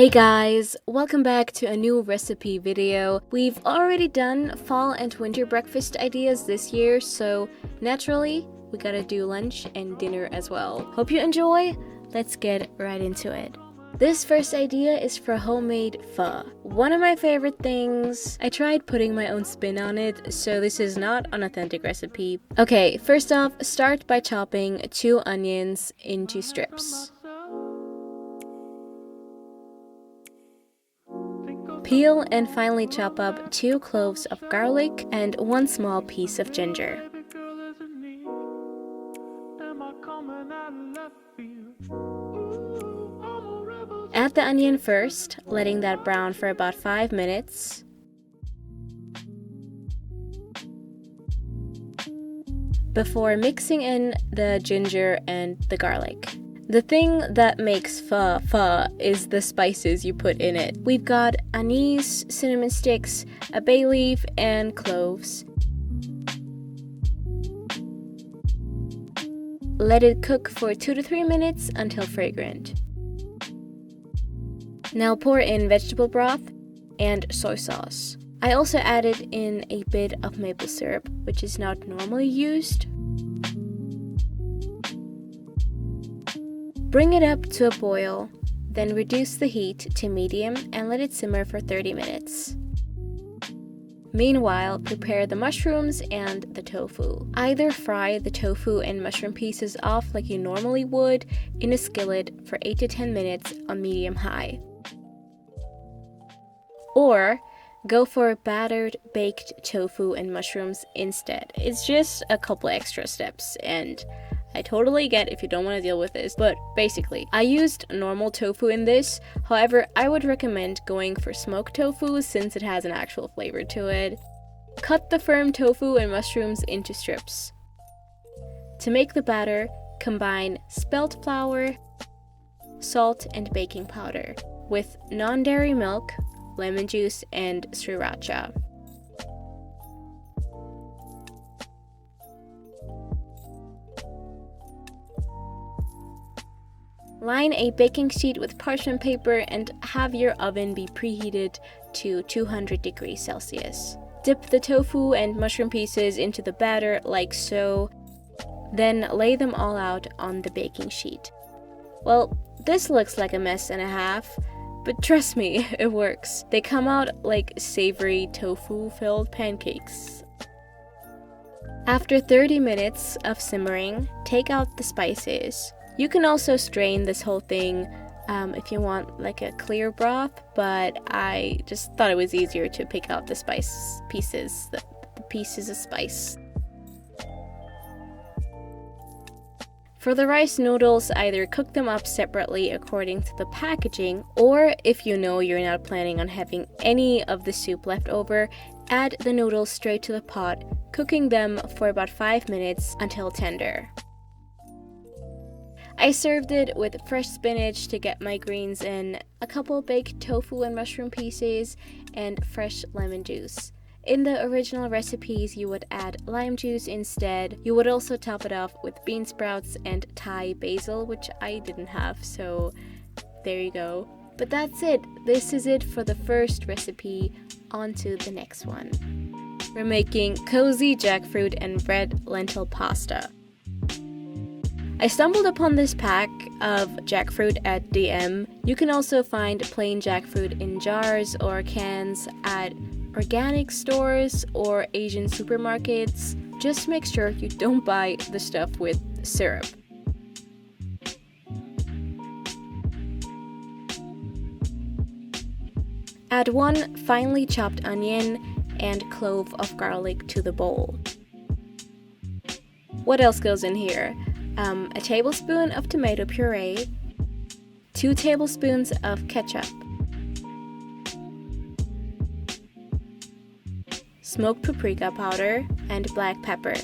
Hey guys, welcome back to a new recipe video. We've already done fall and winter breakfast ideas this year, so naturally, we gotta do lunch and dinner as well. Hope you enjoy. Let's get right into it. This first idea is for homemade pho. One of my favorite things. I tried putting my own spin on it, so this is not an authentic recipe. Okay, first off, start by chopping 2 onions into strips. Peel and finely chop up 2 cloves of garlic and 1 small piece of ginger. Add the onion first, letting that brown for about 5 minutes. Before mixing in the ginger and the garlic. The thing that makes pho is the spices you put in it. We've got anise, cinnamon sticks, a bay leaf, and cloves. Let it cook for 2 to 3 minutes until fragrant. Now pour in vegetable broth and soy sauce. I also added in a bit of maple syrup, which is not normally used. Bring it up to a boil, then reduce the heat to medium and let it simmer for 30 minutes. Meanwhile, prepare the mushrooms and the tofu. Either fry the tofu and mushroom pieces off like you normally would in a skillet for 8 to 10 minutes on medium-high. Or go for battered baked tofu and mushrooms instead. It's just a couple extra steps, and I totally get if you don't want to deal with this, but basically, I used normal tofu in this. However, I would recommend going for smoked tofu since it has an actual flavor to it. Cut the firm tofu and mushrooms into strips. To make the batter, combine spelt flour, salt, and baking powder with non-dairy milk, lemon juice, and sriracha. Line a baking sheet with parchment paper and have your oven be preheated to 200 degrees Celsius. Dip the tofu and mushroom pieces into the batter like so, then lay them all out on the baking sheet. Well, this looks like a mess and a half, but trust me, it works. They come out like savory tofu-filled pancakes. After 30 minutes of simmering, take out the spices. You can also strain this whole thing if you want like a clear broth, but I just thought it was easier to pick out the spice pieces, the pieces of spice. For the rice noodles, either cook them up separately according to the packaging, or if you know you're not planning on having any of the soup left over, add the noodles straight to the pot, cooking them for about 5 minutes until tender. I served it with fresh spinach to get my greens in, a couple baked tofu and mushroom pieces, and fresh lemon juice. In the original recipes, you would add lime juice instead. You would also top it off with bean sprouts and Thai basil, which I didn't have, so there you go. But that's it. This is it for the first recipe. On to the next one. We're making cozy jackfruit and red lentil pasta. I stumbled upon this pack of jackfruit at DM. You can also find plain jackfruit in jars or cans at organic stores or Asian supermarkets. Just make sure you don't buy the stuff with syrup. Add 1 finely chopped onion and clove of garlic to the bowl. What else goes in here? A tablespoon of tomato puree, 2 tablespoons of ketchup, smoked paprika powder, and black pepper.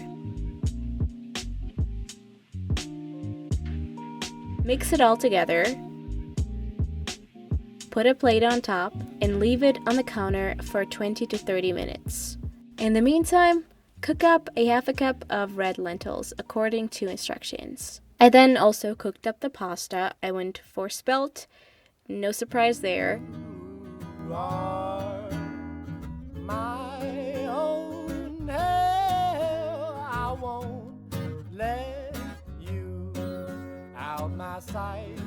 Mix it all together, put a plate on top, and leave it on the counter for 20 to 30 minutes. In the meantime, cook up a half a cup of red lentils according to instructions. I then also cooked up the pasta. I went for spelt, no surprise there. You are my own hell. I won't let you out my sight.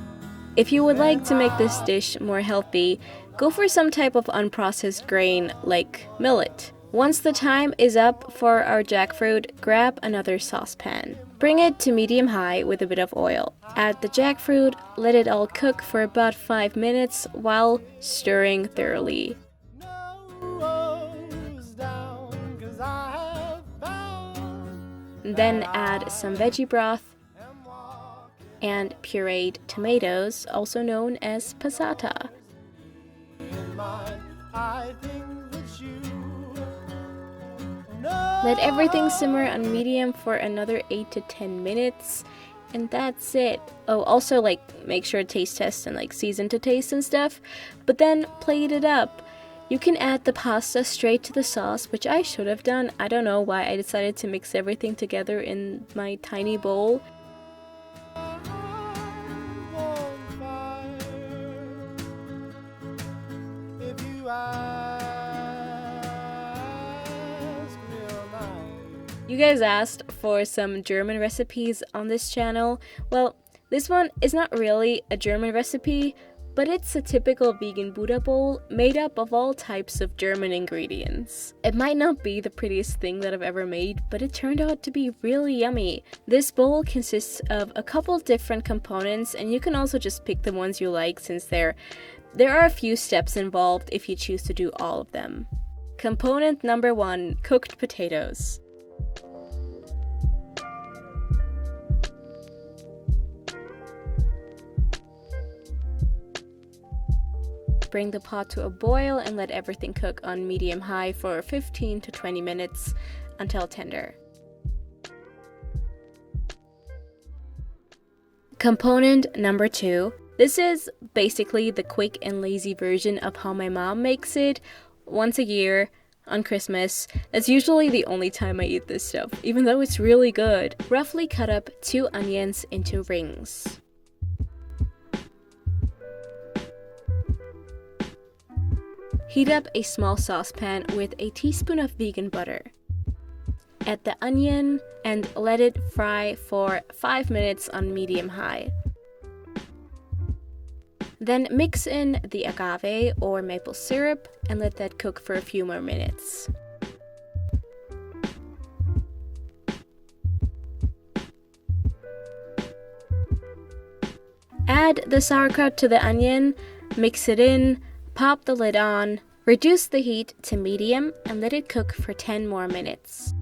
If you would like to make this dish more healthy, go for some type of unprocessed grain like millet. Once the time is up for our jackfruit, grab another saucepan. Bring it to medium-high with a bit of oil. Add the jackfruit, let it all cook for about 5 minutes while stirring thoroughly. Then add some veggie broth and pureed tomatoes, also known as passata. Let everything simmer on medium for another 8 to 10 minutes, and that's it. Oh, also make sure to taste test and season to taste and stuff, but then plate it up. You can add the pasta straight to the sauce, which I should have done. I don't know why I decided to mix everything together in my tiny bowl. You guys asked for some German recipes on this channel. Well, this one is not really a German recipe, but it's a typical vegan Buddha bowl made up of all types of German ingredients. It might not be the prettiest thing that I've ever made, but it turned out to be really yummy. This bowl consists of a couple different components, and you can also just pick the ones you like since there are a few steps involved if you choose to do all of them. Component number 1, cooked potatoes. Bring the pot to a boil and let everything cook on medium-high for 15 to 20 minutes until tender. Component number 2. This is basically the quick and lazy version of how my mom makes it once a year on Christmas. That's usually the only time I eat this stuff, even though it's really good. Roughly cut up 2 onions into rings. Heat up a small saucepan with a teaspoon of vegan butter. Add the onion and let it fry for 5 minutes on medium-high. Then mix in the agave or maple syrup and let that cook for a few more minutes. Add the sauerkraut to the onion, mix it in, pop the lid on, reduce the heat to medium and let it cook for 10 more minutes.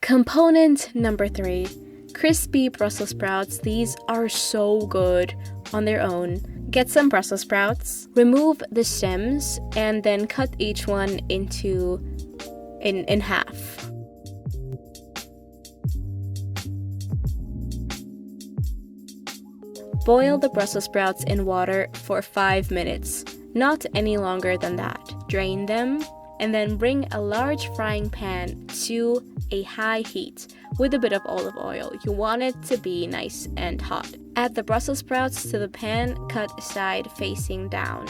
Component number 3. Crispy Brussels sprouts. These are so good on their own. Get some Brussels sprouts, remove the stems, and then cut each one in half. Boil the Brussels sprouts in water for 5 minutes, not any longer than that. Drain them, and then bring a large frying pan to a high heat with a bit of olive oil. You want it to be nice and hot. Add the Brussels sprouts to the pan, cut side facing down.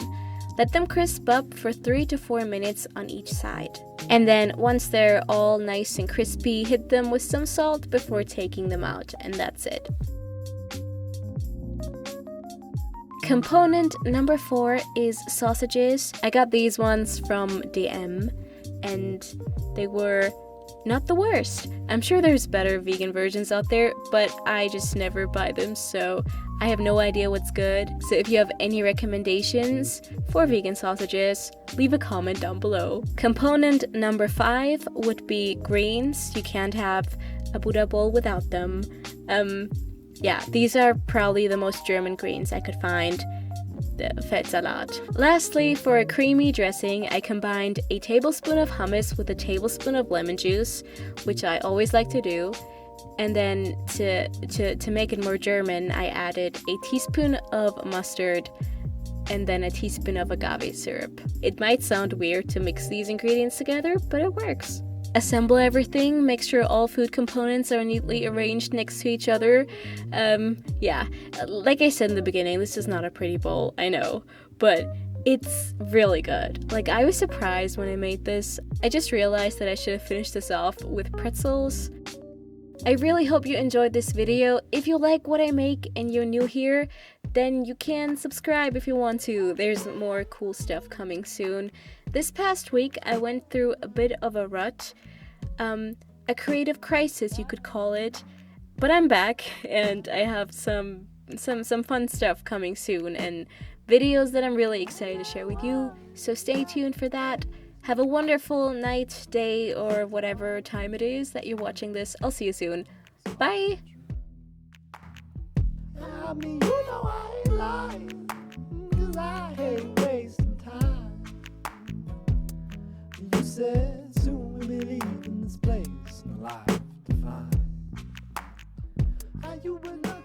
Let them crisp up for 3 to 4 minutes on each side. And then once they're all nice and crispy, hit them with some salt before taking them out, and that's it. Component number 4 is sausages. I got these ones from DM and they were not the worst. I'm sure there's better vegan versions out there, but I just never buy them, so I have no idea what's good. So if you have any recommendations for vegan sausages, leave a comment down below. Component number 5 would be greens. You can't have a Buddha bowl without them. Yeah, these are probably the most German greens I could find. The Fettsalat. Lastly, for a creamy dressing, I combined a tablespoon of hummus with a tablespoon of lemon juice, which I always like to do. And then to make it more German, I added a teaspoon of mustard and then a teaspoon of agave syrup. It might sound weird to mix these ingredients together, but it works. assemble everything, make sure all food components are neatly arranged next to each other. Yeah, like I said in the beginning, this is not a pretty bowl, I know, but it's really good. Like, I was surprised when I made this. I just realized that I should have finished this off with pretzels. I really hope you enjoyed this video. If you like what I make and you're new here, then you can subscribe if you want to. There's more cool stuff coming soon. This past week, I went through a bit of a rut, a creative crisis, you could call it. But I'm back, and I have some fun stuff coming soon, and videos that I'm really excited to share with you. So stay tuned for that. Have a wonderful night, day, or whatever time it is that you're watching this. I'll see you soon. Bye! I mean, you know I ain't lying, 'cause I hate wasting time. You said soon we'll be leaving this place, no life to find. And you would not